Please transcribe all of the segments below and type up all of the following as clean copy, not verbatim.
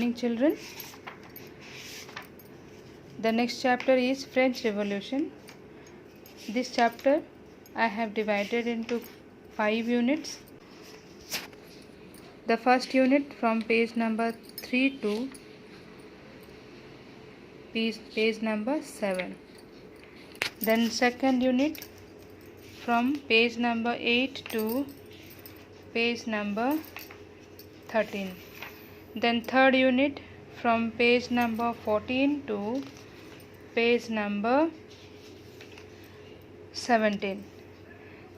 morning, children. The next chapter is French Revolution. This chapter I have divided into 5 units. The first unit from page number 3 to page number 7. Then second unit from page number 8 to page number 13. Then third unit from page number 14 to page number 17.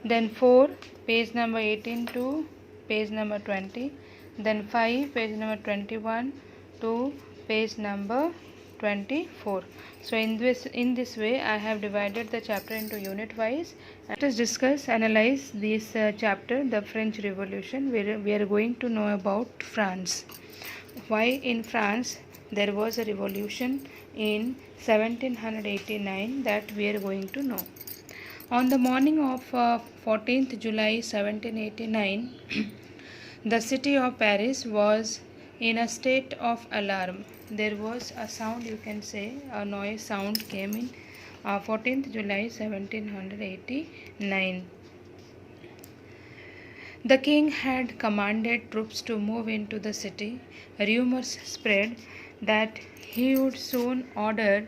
Then 4 page number 18 to page number 20. Then 5 page number 21 to page number 24. So in this way I have divided the chapter into unit wise. Let us discuss, analyze this chapter, the French Revolution, where we are going to know about France. Why in France there was a revolution in 1789, that we are going to know. On the morning of 14th July 1789, the city of Paris was in a state of alarm. There was a sound, you can say, a noise sound came in 14th July 1789. The king had commanded troops to move into the city. Rumors spread that he would soon order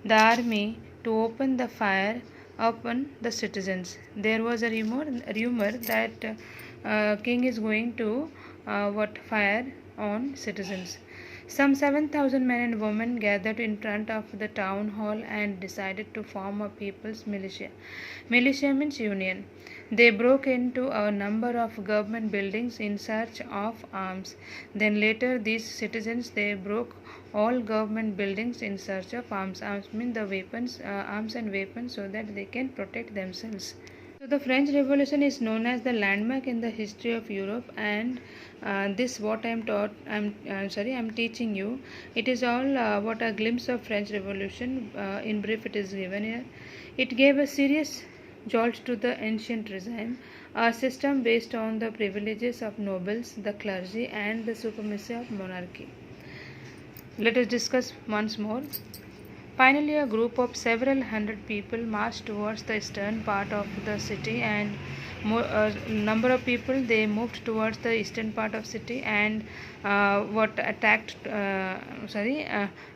the army to open the fire upon the citizens. There was a rumor that king is going to fire on citizens. Some 7,000 men and women gathered in front of the town hall and decided to form a people's militia. Militia means union. They broke into a number of government buildings in search of arms. Then later these citizens, they broke all government buildings in search of arms. Arms mean the weapons, arms and weapons, so that they can protect themselves. So the French Revolution is known as the landmark in the history of Europe, and this what I'm teaching you. It is all what a glimpse of French Revolution. In brief, it is given here. It gave a serious jolt to the ancient regime, a system based on the privileges of nobles, the clergy, and the supremacy of monarchy. Let us discuss once more. Finally, a group of several hundred people marched towards the eastern part of the city, and number of people, they moved towards the eastern part of city and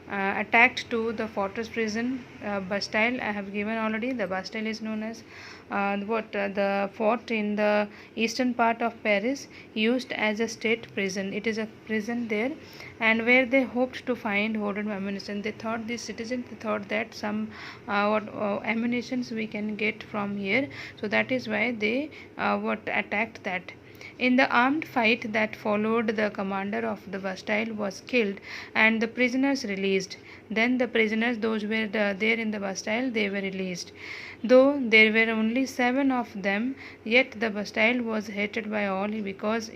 attacked to the fortress prison Bastille. I have given already. The Bastille is known as the fort in the eastern part of Paris, used as a state prison. It is a prison there, and where they hoped to find hoarded ammunition. They thought, these citizens, they thought that some ammunitions we can get from here, so that is why they attacked that. In the armed fight that followed, the commander of the Bastille was killed and the prisoners released. Then the prisoners, those were there in the Bastille, they were released. Though there were only 7 of them, yet the Bastille was hated by all, because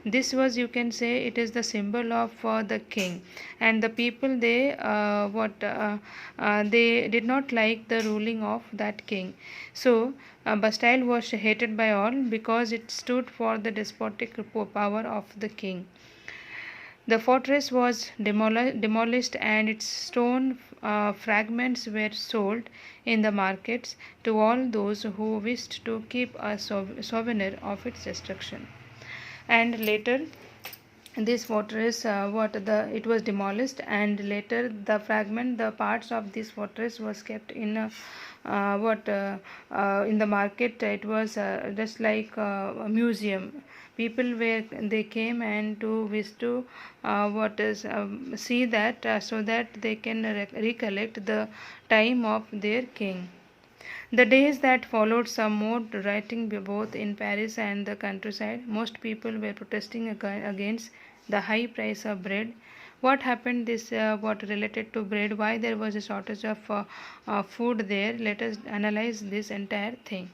this was, you can say, it is the symbol of the king, and the people, they they did not like the ruling of that king. So Bastille was hated by all because it stood for the despotic power of the king. The fortress was demolished and its stone fragments were sold in the markets to all those who wished to keep a souvenir of its destruction. And later this fortress, it was demolished, and later the parts of this fortress was kept in in the market. It was just like a museum. People they came and to wish to see that, so that they can recollect the time of their king. The days that followed saw more rioting both in Paris and the countryside. Most people were protesting against the high price of bread. What happened this related to bread, why there was a shortage of food there? Let us analyze this entire thing.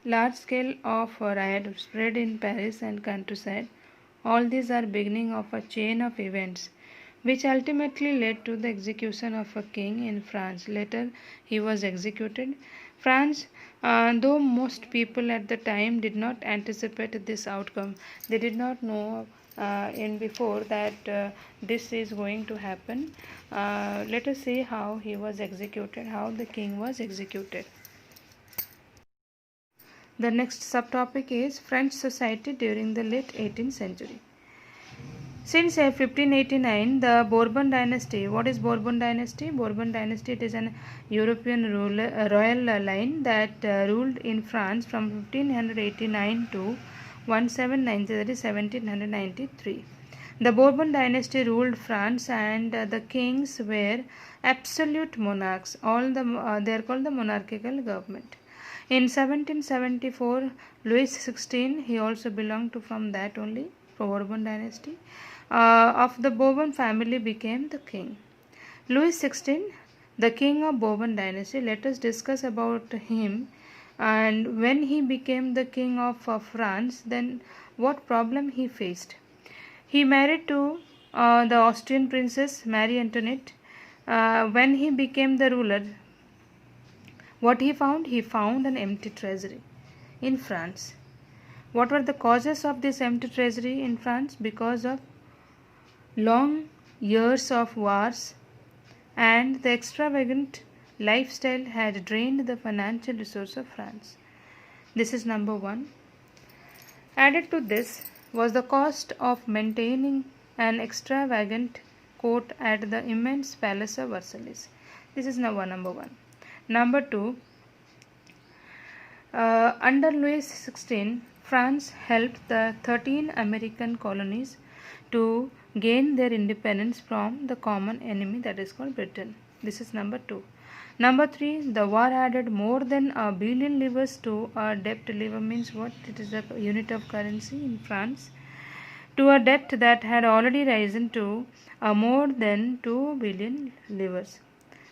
Large scale of riot spread in Paris and countryside. All these are beginning of a chain of events which ultimately led to the execution of a king in France. Later he was executed. France, though most people at the time did not anticipate this outcome, they did not know in before that this is going to happen. Let us see how he was executed, how the king was executed. The next subtopic is French society during the late 18th century. Since 1589, the Bourbon Dynasty. What is Bourbon Dynasty? Bourbon Dynasty, it is an European royal line that ruled in France from 1589 to 1790, that is 1793. The Bourbon Dynasty ruled France, and the kings were absolute monarchs. They are called the monarchical government. In 1774, Louis XVI, he also belonged to from that only Bourbon Dynasty. Of the Bourbon family became the king. Louis XVI, the king of Bourbon Dynasty. Let us discuss about him. And when he became the king of France, then what problem he faced? He married to the Austrian princess Marie Antoinette. When he became the ruler, what he found? He found an empty treasury in France. What were the causes of this empty treasury in France? Because of long years of wars and the extravagant lifestyle had drained the financial resource of France. This is number one. Added to this was the cost of maintaining an extravagant court at the immense palace of Versailles. This is number one. Number two, under Louis XVI, France helped the 13 American colonies to gain their independence from the common enemy, that is called Britain. This is number two. Number three, the war added more than $1 billion livres to a debt. Livre means what? It is a unit of currency in France. To a debt that had already risen to more than 2 billion livres.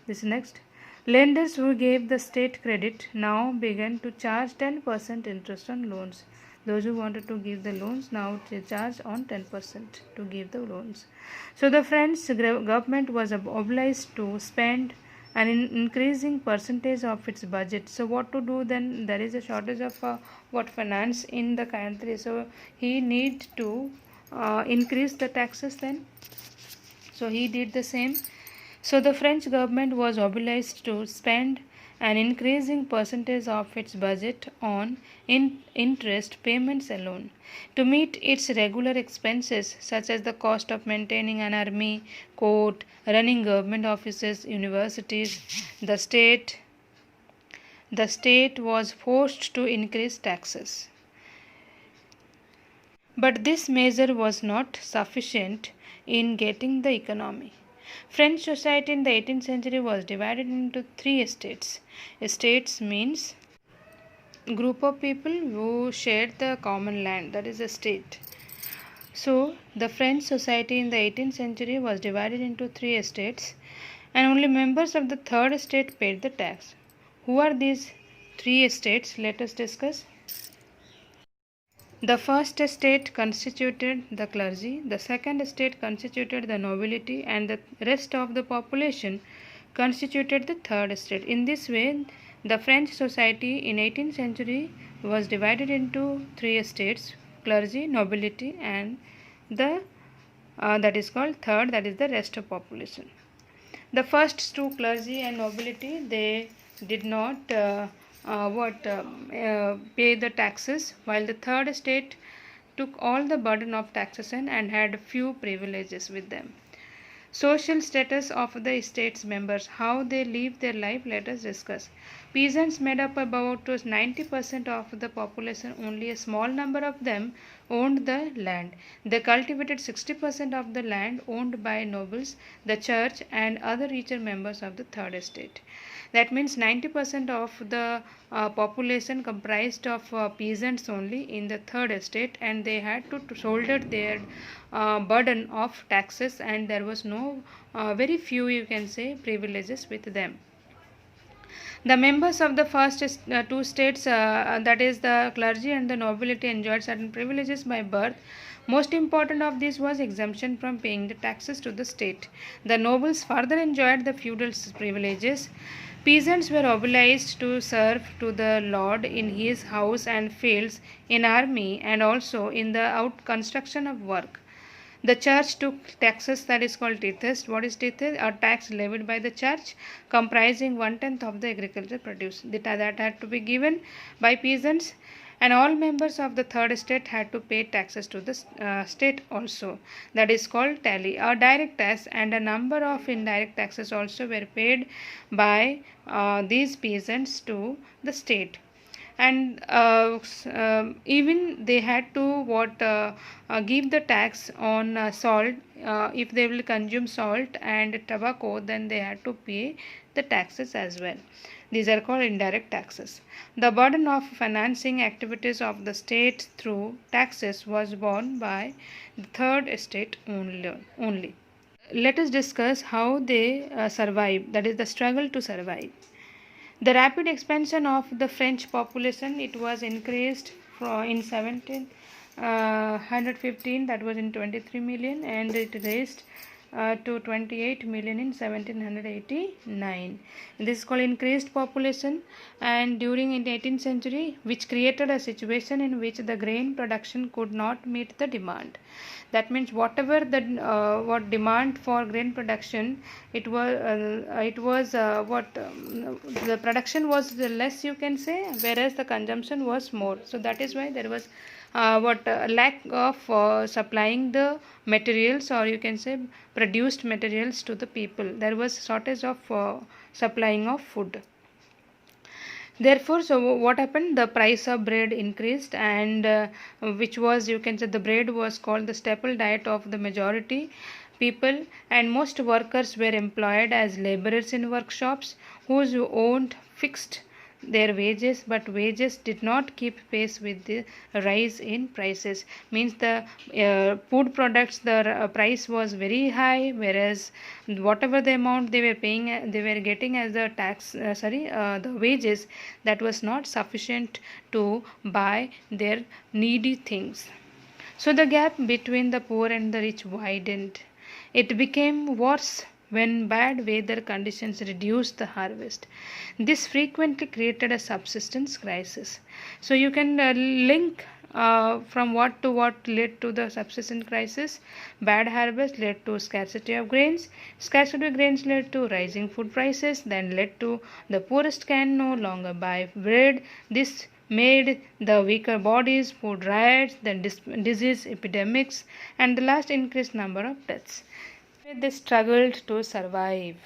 This is next. Lenders who gave the state credit now began to charge 10% interest on loans. Those who wanted to give the loans now charge on 10% to give the loans. So the French government was obliged to spend an increasing percentage of its budget. So what to do then? There is a shortage of finance in the country. So he need to increase the taxes then. So he did the same. So the French government was obliged to spend an increasing percentage of its budget on interest payments alone. To meet its regular expenses such as the cost of maintaining an army, court, running government offices, universities, the state was forced to increase taxes. But this measure was not sufficient in getting the economy. French society in the 18th century was divided into 3 estates. Estates means group of people who shared the common land, that is a state. So the French society in the 18th century was divided into 3 estates, and only members of the third estate paid the tax. Who are these 3 estates? Let us discuss. The first estate constituted the clergy, the second estate constituted the nobility, and the rest of the population constituted the third estate. In this way, the French society in 18th century was divided into 3 estates: clergy, nobility, and the that is called third, that is the rest of population. The first 2, clergy and nobility, they did not pay the taxes, while the third estate took all the burden of taxation and had few privileges with them. Social status of the estate's members, how they live their life, let us discuss. Peasants made up about 90% of the population. Only a small number of them owned the land. They cultivated 60% of the land owned by nobles, the church, and other richer members of the third estate. That means 90% of the population comprised of peasants only in the third estate, and they had to shoulder their burden of taxes, and there was no very few, you can say, privileges with them. The members of the first two states, that is the clergy and the nobility, enjoyed certain privileges by birth. Most important of these was exemption from paying the taxes to the state. The nobles further enjoyed the feudal privileges. Peasants were obliged to serve to the lord in his house and fields, in army, and also in the out construction of work. The church took taxes, that is called tithes. What is tithes? A tax levied by the church comprising 1/10 of the agricultural produce that had to be given by peasants, and all members of the third estate had to pay taxes to the state also. That is called tally. A direct tax and a number of indirect taxes also were paid by these peasants to the state. And even they had to give the tax on salt. If they will consume salt and tobacco, then they had to pay the taxes as well. These are called indirect taxes. The burden of financing activities of the state through taxes was borne by the third estate only. Let us discuss how they survived, that is the struggle to survive. The rapid expansion of the French population, it was increased in 1715, that was in 23 million, and it raised to 28 million in 1789. This is called increased population, and during in the 18th century, which created a situation in which the grain production could not meet the demand. That means whatever the what demand for grain production, the production was less, you can say, whereas the consumption was more. So that is why there was lack of supplying the materials, or you can say produced materials to the people. There was shortage of supplying of food. Therefore, so what happened? The price of bread increased, and which was, you can say, the bread was called the staple diet of the majority people, and most workers were employed as laborers in workshops whose owned fixed their wages, but wages did not keep pace with the rise in prices. Means the food products, the price was very high, whereas whatever the amount they were paying, they were getting as the tax, the wages, that was not sufficient to buy their needy things. So the gap between the poor and the rich widened. It became worse when bad weather conditions reduced the harvest. This frequently created a subsistence crisis. So you can link from what to what led to the subsistence crisis. Bad harvest led to scarcity of grains. Scarcity of grains led to rising food prices, then led to the poorest can no longer buy bread. This made the weaker bodies, food riots, then disease epidemics, and the last increased number of deaths. They struggled to survive.